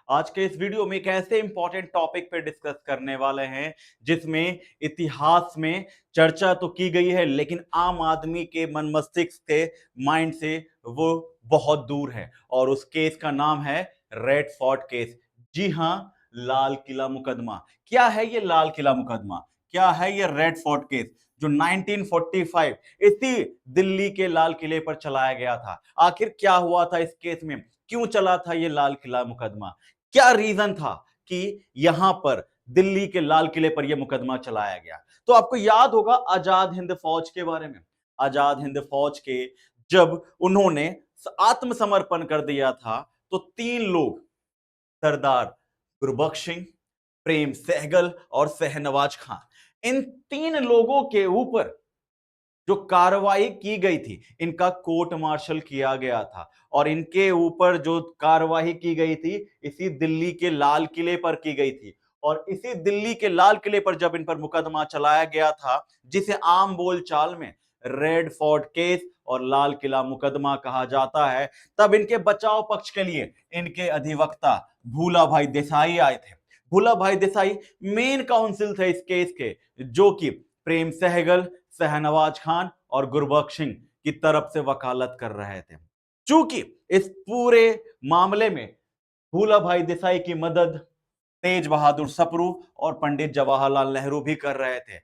आज के इस वीडियो में एक ऐसे इंपॉर्टेंट टॉपिक पे डिस्कस करने वाले हैं जिसमें इतिहास में चर्चा तो की गई है लेकिन आम आदमी के मन मस्तिष्क के माइंड से वो बहुत दूर है और उस केस का नाम है रेड फोर्ट केस। जी हां, लाल किला मुकदमा। क्या है ये लाल किला मुकदमा? क्या है ये रेड फोर्ट केस जो 1945 इसी दिल्ली के लाल किले पर चलाया गया था? आखिर क्या हुआ था इस केस में? क्यों चला था ये लाल किला मुकदमा? क्या रीजन था कि यहां पर दिल्ली के लाल किले पर यह मुकदमा चलाया गया? तो आपको याद होगा आजाद हिंद फौज के बारे में। आजाद हिंद फौज के जब उन्होंने आत्मसमर्पण कर दिया था तो तीन लोग, सरदार गुरबख्श सिंह, प्रेम सहगल और शहनवाज खां, इन तीन लोगों के ऊपर जो कार्रवाई की गई थी, इनका कोर्ट मार्शल किया गया था और इनके ऊपर जो कार्रवाई की गई थी इसी दिल्ली के लाल किले पर की गई थी। और इसी दिल्ली के लाल किले पर जब इन पर मुकदमा चलाया गया था, जिसे आम बोलचाल में रेड फोर्ट केस और लाल किला मुकदमा कहा जाता है, तब इनके बचाव पक्ष के लिए इनके अधिवक्ता भूला भाई देसाई आए थे। भूला भाई देसाई मेन काउंसिल थे इस केस के, जो कि प्रेम सहगल, शहनवाज खान और गुरबख्श सिंह की तरफ से वकालत कर रहे थे। चूंकि इस पूरे मामले में भूला भाई देसाई की मदद तेज बहादुर सप्रू और पंडित जवाहरलाल नेहरू भी कर रहे थे,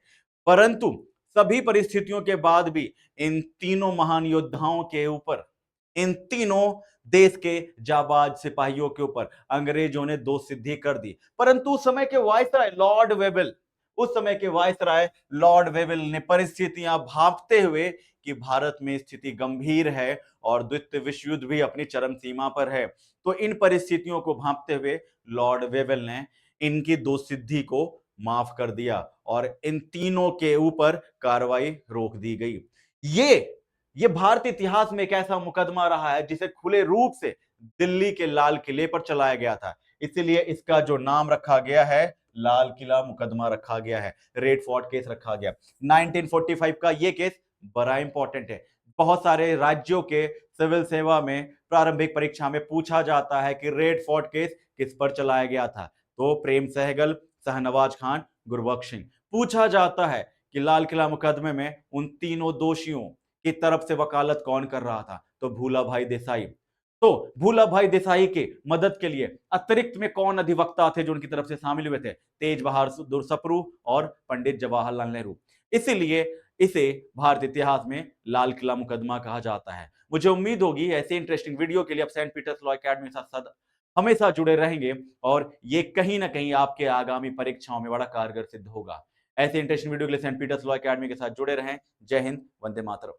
परंतु सभी परिस्थितियों के बाद भी इन तीनों महान योद्धाओं के ऊपर, इन तीनों देश के जाबाज सिपाहियों के ऊपर अंग्रेजों ने दोष सिद्धि कर दी। परंतु उस समय के वायसराय लॉर्ड वेवेल, उस समय के वायसराय लॉर्ड वेवेल ने परिस्थितियां भांपते हुए कि भारत में स्थिति गंभीर है और द्वितीय विश्व युद्ध भी अपनी चरम सीमा पर है, तो इन परिस्थितियों को भांपते हुए लॉर्ड वेवेल ने इनकी दोष सिद्धि को माफ कर दिया और इन तीनों के ऊपर कार्रवाई रोक दी गई। ये भारतीय इतिहास में एक ऐसा मुकदमा रहा है जिसे खुले रूप से दिल्ली के लाल किले पर चलाया गया था, इसीलिए इसका जो नाम रखा गया है लाल किला मुकदमा रखा गया है, रेड फोर्ट केस रखा गया। 1945 का यह केस बड़ा इंपॉर्टेंट है। बहुत सारे राज्यों के सिविल सेवा में प्रारंभिक परीक्षा में पूछा जाता है कि रेड फोर्ट केस किस पर चलाया गया था, तो प्रेम सहगल, शहनवाज खान, गुरबख्श सिंह। पूछा जाता है कि लाल किला मुकदमे में उन तीनों दोषियों की तरफ से वकालत कौन कर रहा था, तो भूला भाई देसाई। तो भूला भाई देसाई के मदद के लिए अतिरिक्त में कौन अधिवक्ता थे जो उनकी तरफ से शामिल हुए थे? तेज बहादुर सप्रू और पंडित जवाहरलाल नेहरू। इसीलिए इसे भारतीय इतिहास में लाल किला मुकदमा कहा जाता है। मुझे उम्मीद होगी ऐसे इंटरेस्टिंग वीडियो के लिए आप सेंट पीटर्स लॉ एकेडमी के साथ हमेशा जुड़े रहेंगे और ये कहीं ना कहीं आपके आगामी परीक्षाओं में बड़ा कारगर सिद्ध होगा। ऐसे इंटरेस्टिंग वीडियो के लिए सेंट पीटर्स लॉ एकेडमी के साथ जुड़े रहें। जय हिंद, वंदे मातरम।